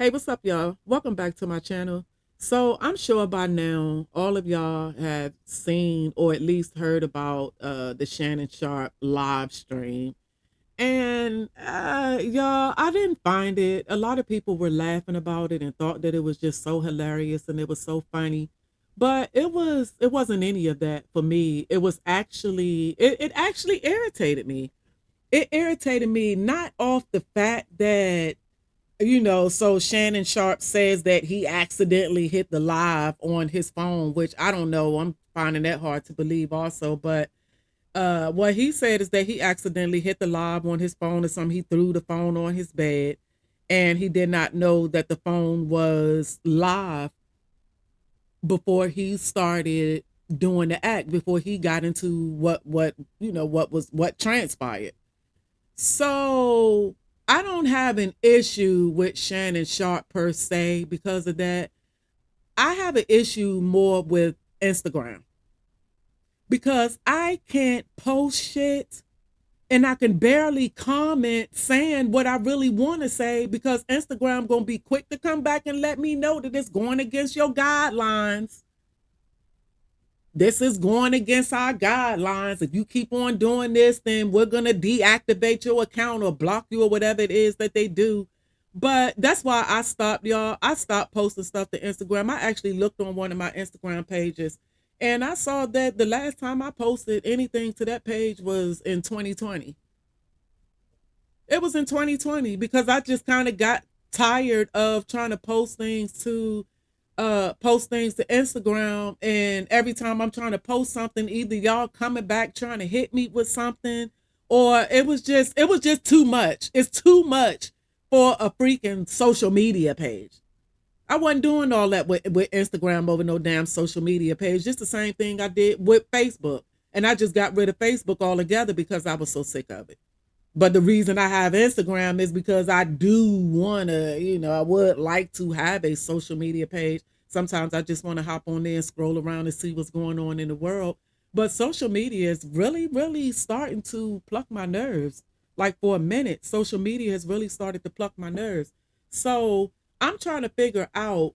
Hey, what's up, y'all? Welcome back to my channel. So I'm sure by now all of y'all have seen or at least heard about the Shannon Sharp live stream. And y'all, I didn't find it. A lot of people were laughing about it and thought that it was just so hilarious and it was so funny. But it wasn't any of that for me. It was actually it actually irritated me. It irritated me not off the fact that so Shannon Sharp says that he accidentally hit the live on his phone, which I don't know. I'm finding that hard to believe also. But what he said is that he accidentally hit the live on his phone or something. He threw the phone on his bed and he did not know that the phone was live before he started doing the act, before he got into what transpired. So I don't have an issue with Shannon Sharp per se because of that. I have an issue more with Instagram because I can't post shit and I can barely comment saying what I really want to say because Instagram gonna be quick to come back and let me know that it's going against your guidelines. This is going against our guidelines. If you keep on doing this, then we're going to deactivate your account or block you or whatever it is that they do. But that's why I stopped, y'all. I stopped posting stuff to Instagram. I actually looked on one of my Instagram pages and I saw that the last time I posted anything to that page was in 2020. It was in 2020 because I just kind of got tired of trying to post things to Instagram, and every time I'm trying to post something either y'all coming back trying to hit me with something or it was just too much. It's too much for a freaking social media page. I wasn't doing all that with Instagram over no damn social media page. Just the same thing I did with Facebook. And I just got rid of Facebook altogether because I was so sick of it. But the reason I have Instagram is because I do want to, I would like to have a social media page. Sometimes I just want to hop on there and scroll around and see what's going on in the world. But social media is really, really starting to pluck my nerves. Like for a minute, social media has really started to pluck my nerves. So I'm trying to figure out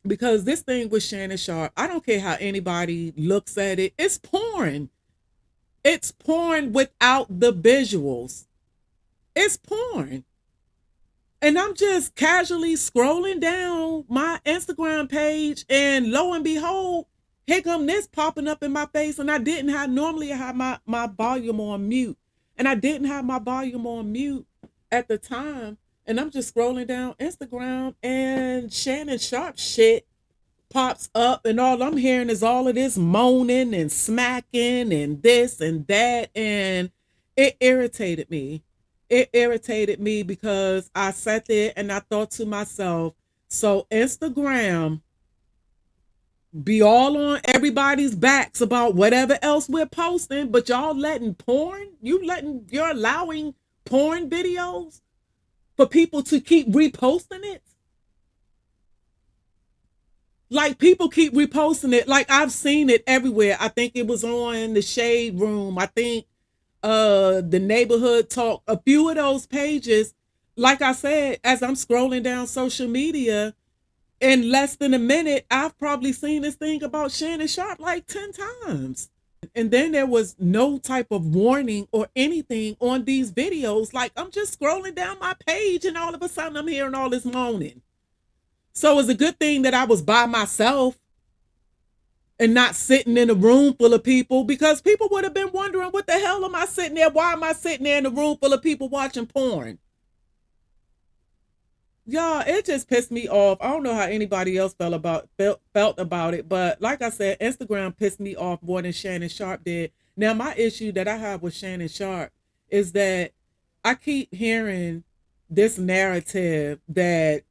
because this thing with Shannon Sharp, I don't care how anybody looks at it, it's porn. It's porn without the visuals. It's porn. And I'm just casually scrolling down my Instagram page, and lo and behold, here come this popping up in my face. And I didn't have normally I have my volume on mute. And I didn't have my volume on mute at the time. And I'm just scrolling down Instagram and Shannon Sharp shit pops up, and all I'm hearing is all of this moaning and smacking and this and that, and it irritated me. It irritated me because I sat there and I thought to myself, so Instagram be all on everybody's backs about whatever else we're posting, but y'all letting porn, you're allowing porn videos for people to keep reposting it. Like people keep reposting it. Like I've seen it everywhere. I think it was on the Shade Room. I think the Neighborhood Talk. A few of those pages. Like I said, as I'm scrolling down social media, in less than a minute, I've probably seen this thing about Shannon Sharp like 10 times. And then there was no type of warning or anything on these videos. Like I'm just scrolling down my page and all of a sudden I'm hearing all this moaning. So it's a good thing that I was by myself and not sitting in a room full of people, because people would have been wondering, what the hell am I sitting there? Why am I sitting there in a room full of people watching porn? Y'all, it just pissed me off. I don't know how anybody else felt about it, but like I said, Instagram pissed me off more than Shannon Sharp did. Now, my issue that I have with Shannon Sharp is that I keep hearing this narrative that,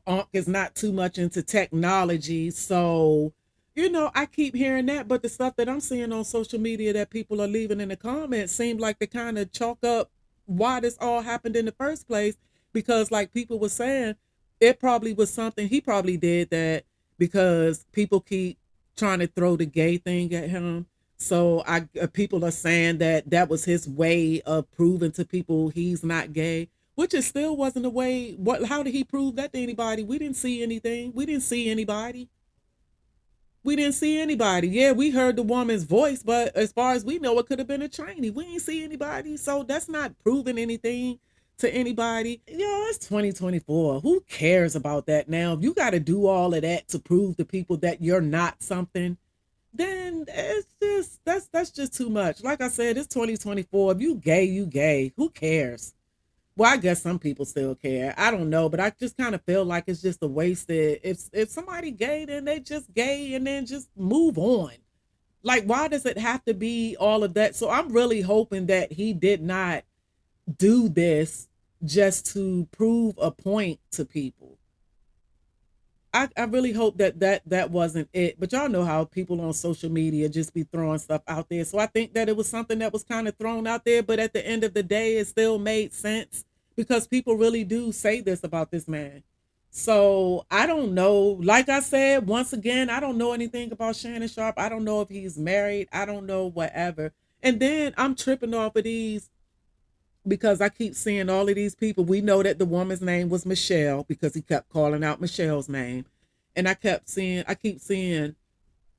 Unc is not too much into technology. So, I keep hearing that, but the stuff that I'm seeing on social media that people are leaving in the comments seem like they kind of chalk up why this all happened in the first place. Because, like people were saying, it probably was something he probably did that because people keep trying to throw the gay thing at him. So people are saying that that was his way of proving to people he's not gay. which it still wasn't the way. What? How did he prove that to anybody? We didn't see anything. We didn't see anybody. We didn't see anybody. Yeah, we heard the woman's voice, but as far as we know, it could have been a trainee. We didn't see anybody, so that's not proving anything to anybody. Yo, it's 2024. Who cares about that now? If you got to do all of that to prove to people that you're not something, then it's just that's just too much. Like I said, it's 2024. If you gay, you gay. Who cares? Well, I guess some people still care. I don't know, but I just kind of feel like it's just a wasted. If somebody gay, then they just gay, and then just move on. Like, why does it have to be all of that? So I'm really hoping that he did not do this just to prove a point to people. I really hope that that wasn't it. But y'all know how people on social media just be throwing stuff out there. So I think that it was something that was kind of thrown out there, but at the end of the day, it still made sense because people really do say this about this man. So I don't know. Like I said, once again, I don't know anything about Shannon Sharp. I don't know if he's married. I don't know whatever. And then I'm tripping off of these because I keep seeing all of these people. We know that the woman's name was Michelle because he kept calling out Michelle's name. And I keep seeing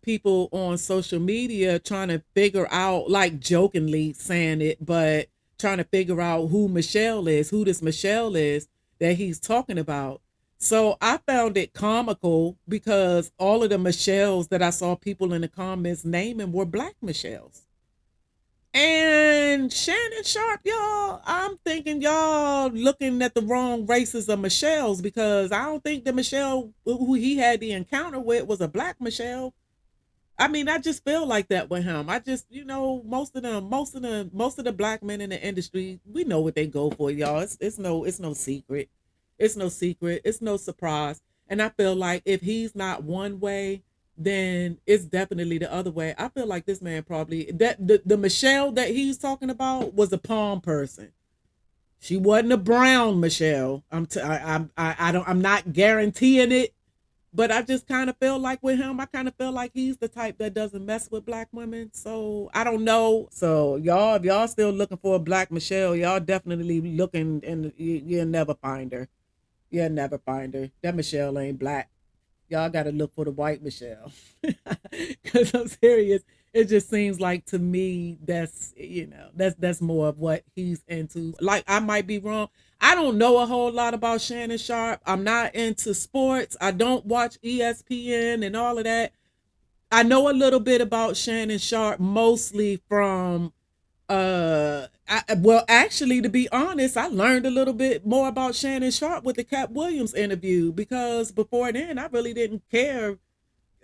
people on social media trying to figure out, like jokingly saying it, but trying to figure out who Michelle is, who this Michelle is that he's talking about. So I found it comical because all of the Michelles that I saw people in the comments naming were black Michelles. And Shannon Sharp, y'all, I'm thinking y'all looking at the wrong races of Michelle's because I don't think the Michelle who he had the encounter with was a black Michelle. I mean, I just feel like that with him. I just, most of the black men in the industry, we know what they go for, y'all. It's no secret. It's no secret. It's no surprise. And I feel like if he's not one way, then it's definitely the other way. I feel like this man probably that the Michelle that he's talking about was a palm person. She wasn't a brown Michelle. I don't I'm not guaranteeing it, but I just kind of feel like with him, I kind of feel like he's the type that doesn't mess with black women. So I don't know. So y'all, if y'all still looking for a black Michelle, y'all definitely looking, and you'll never find her. You'll never find her. That Michelle ain't black. Y'all got to look for the white Michelle. Because I'm serious. It just seems like to me that's more of what he's into. Like I might be wrong. I don't know a whole lot about Shannon Sharp. I'm not into sports. I don't watch ESPN and all of that. I know a little bit about Shannon Sharp mostly from well, actually, to be honest, I learned a little bit more about Shannon Sharp with the Cat Williams interview because before then I really didn't care,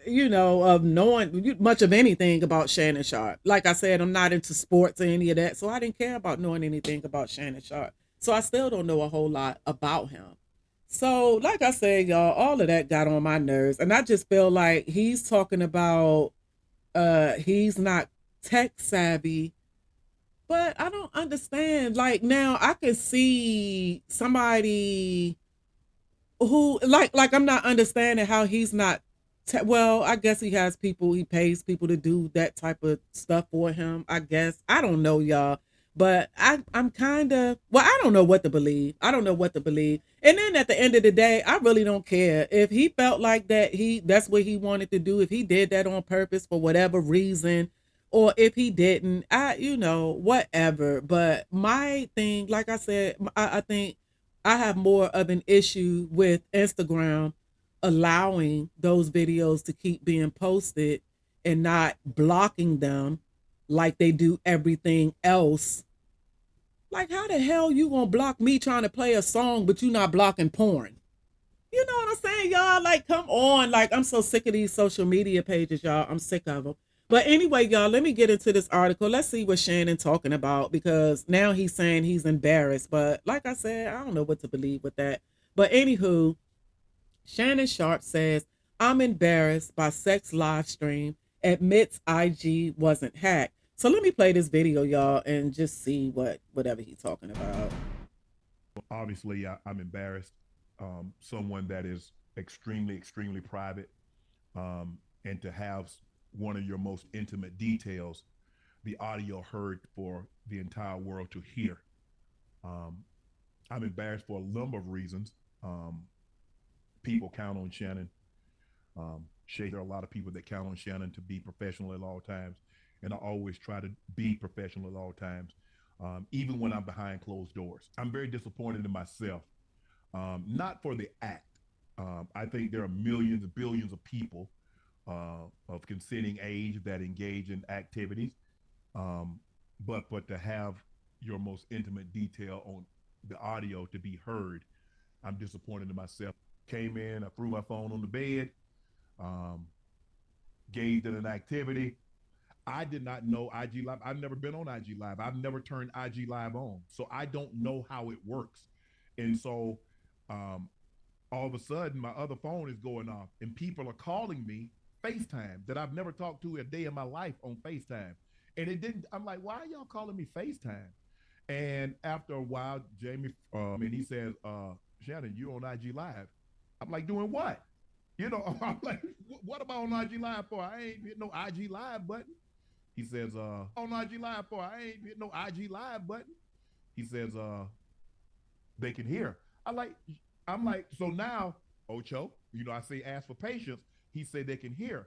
of knowing much of anything about Shannon Sharp. Like I said, I'm not into sports or any of that, so I didn't care about knowing anything about Shannon Sharp. So I still don't know a whole lot about him. So, like I said, y'all, all of that got on my nerves, and I just feel like he's talking about he's not tech savvy, but I don't understand. Like now I can see somebody who like I'm not understanding how he's not well, I guess he has people, he pays people to do that type of stuff for him. I guess I don't know, y'all, but I'm kind of, well, I don't know what to believe. I don't know what to believe. And then at the end of the day, I really don't care if he felt like that that's what he wanted to do. If he did that on purpose for whatever reason, or if he didn't, whatever. But my thing, like I said, I think I have more of an issue with Instagram allowing those videos to keep being posted and not blocking them like they do everything else. Like, how the hell you gonna block me trying to play a song, but you not blocking porn? You know what I'm saying, y'all? Like, come on. Like, I'm so sick of these social media pages, y'all. I'm sick of them. But anyway, y'all, let me get into this article. Let's see what Shannon talking about because now he's saying he's embarrassed. But like I said, I don't know what to believe with that. But anywho, Shannon Sharp says, I'm embarrassed by sex live stream, admits IG wasn't hacked. So let me play this video, y'all, and just see whatever he's talking about. Obviously, I'm embarrassed. Someone that is extremely, extremely private, and to have one of your most intimate details, the audio heard for the entire world to hear. Um, I'm embarrassed for a number of reasons. Um, People count on Shannon. Shay, there are a lot of people that count on Shannon to be professional at all times, and I always try to be professional at all times, even when I'm behind closed doors. I'm very disappointed in myself, not for the act. I think there are millions and billions of people of consenting age that engage in activities, um, but to have your most intimate detail on the audio to be heard, I'm disappointed in myself. Came in, I threw my phone on the bed, um, engaged in an activity. I did not know IG Live. I've never been on IG Live. I've never turned IG Live on. So I don't know how it works. And so um, all of a sudden, my other phone is going off, and people are calling me FaceTime that I've never talked to a day in my life on FaceTime. And it didn't, I'm like, why are y'all calling me FaceTime? And after a while, Jamie, and he says, Shannon, you on IG Live. I'm like, doing what? I'm like, what am I on IG Live for? I ain't hit no IG Live button. He says, on IG Live for? I ain't hit no IG Live button. He says, they can hear. I like, I'm like, so now, Ocho, I say ask for patience. He said they can hear.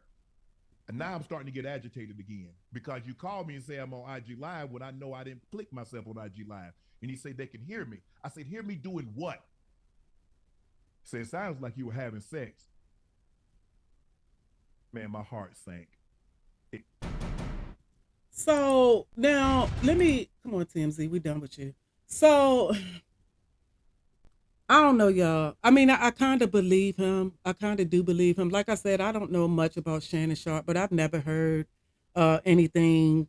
And now I'm starting to get agitated again because you called me and say I'm on IG Live when I know I didn't click myself on IG Live. And he said they can hear me. I said, hear me doing what? He said, it sounds like you were having sex. Man, my heart sank. It, So now let me come on, TMZ. We done with you. So I don't know, y'all. I mean, I kind of believe him. I kind of do believe him. Like I said, I don't know much about Shannon Sharp, but I've never heard anything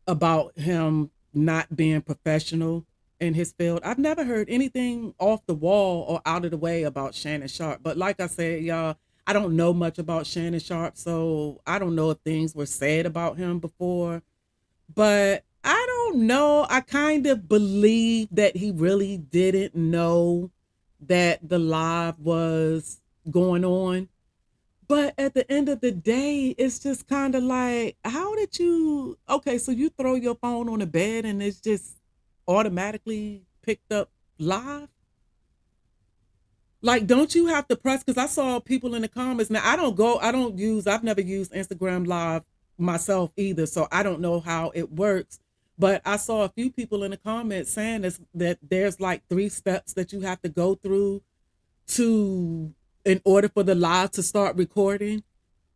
about him not being professional in his field. I've never heard anything off the wall or out of the way about Shannon Sharp. But like I said, y'all, I don't know much about Shannon Sharp, so I don't know if things were said about him before. But I don't know. I kind of believe that he really didn't know that the live was going on. But at the end of the day, it's just kind of like, how did you? Okay, so you throw your phone on the bed and it's just automatically picked up live. Like, don't you have to press? Because I saw people in the comments. Now, I've never used Instagram Live myself either. So I don't know how it works. But I saw a few people in the comments saying that there's like three steps that you have to go through to, in order for the live to start recording.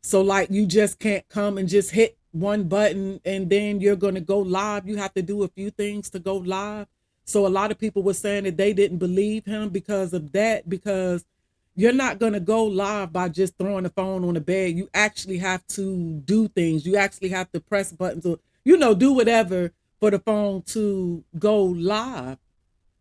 So like you just can't come and just hit one button and then you're going to go live. You have to do a few things to go live. So a lot of people were saying that they didn't believe him because of that, because you're not going to go live by just throwing the phone on the bed. You actually have to do things. You actually have to press buttons or, do whatever for the phone to go live.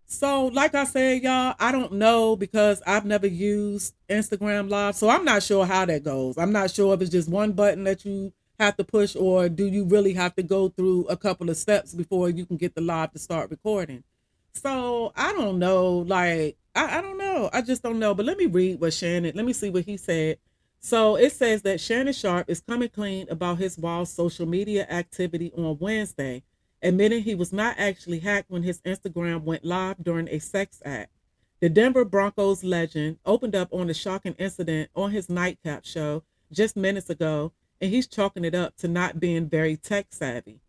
So, like I said, y'all, I don't know because I've never used Instagram Live. So, I'm not sure how that goes. I'm not sure if it's just one button that you have to push, or do you really have to go through a couple of steps before you can get the live to start recording? So, I don't know. Like, I don't know. I just don't know. But let me see what he said. So, it says that Shannon Sharp is coming clean about his wild social media activity on Wednesday, admitting he was not actually hacked when his Instagram went live during a sex act. The Denver Broncos legend opened up on a shocking incident on his nightcap show just minutes ago, and he's chalking it up to not being very tech savvy.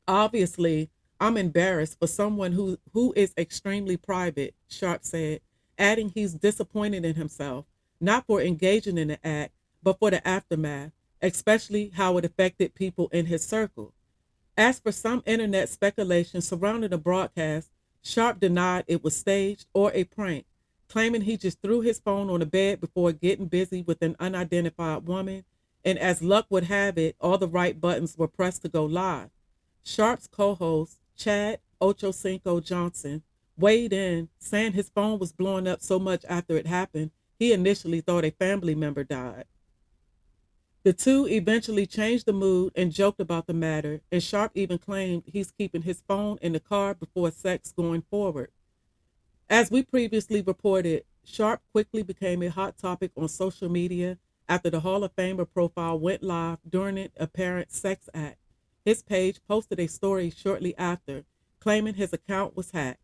Obviously, I'm embarrassed for someone who is extremely private, Sharp said, adding he's disappointed in himself, not for engaging in the act, but for the aftermath, especially how it affected people in his circle. As for some internet speculation surrounding the broadcast, Sharp denied it was staged or a prank, claiming he just threw his phone on the bed before getting busy with an unidentified woman, and as luck would have it, all the right buttons were pressed to go live. Sharp's co-host, Chad Ochocinco Johnson, weighed in, saying his phone was blowing up so much after it happened, he initially thought a family member died. The two eventually changed the mood and joked about the matter, and Sharp even claimed he's keeping his phone in the car before sex going forward. As we previously reported, Sharp quickly became a hot topic on social media after the Hall of Famer profile went live during an apparent sex act. His page posted a story shortly after, claiming his account was hacked.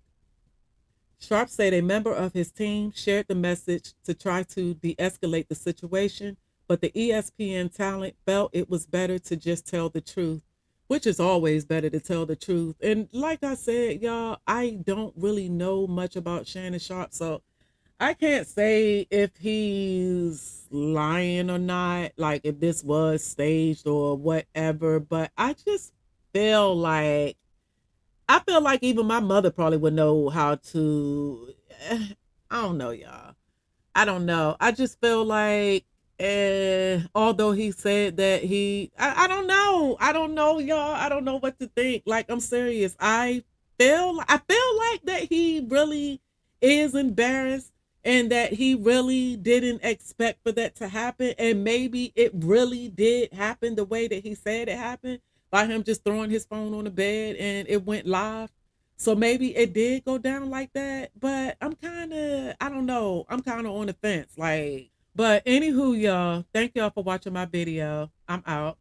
Sharp said a member of his team shared the message to try to de escalate the situation, but the ESPN talent felt it was better to just tell the truth, which is always better to tell the truth. And like I said, y'all, I don't really know much about Shannon Sharp, so I can't say if he's lying or not, like if this was staged or whatever, but I feel like even my mother probably would know how to. I don't know, y'all. I don't know. I just feel like, although he said that I don't know. I don't know, y'all. I don't know what to think. Like, I'm serious. I feel like that he really is embarrassed and that he really didn't expect for that to happen. And maybe it really did happen the way that he said it happened by him just throwing his phone on the bed and it went live. So maybe it did go down like that, but I don't know. I'm kind of on the fence. Like, but anywho, y'all, thank y'all for watching my video. I'm out.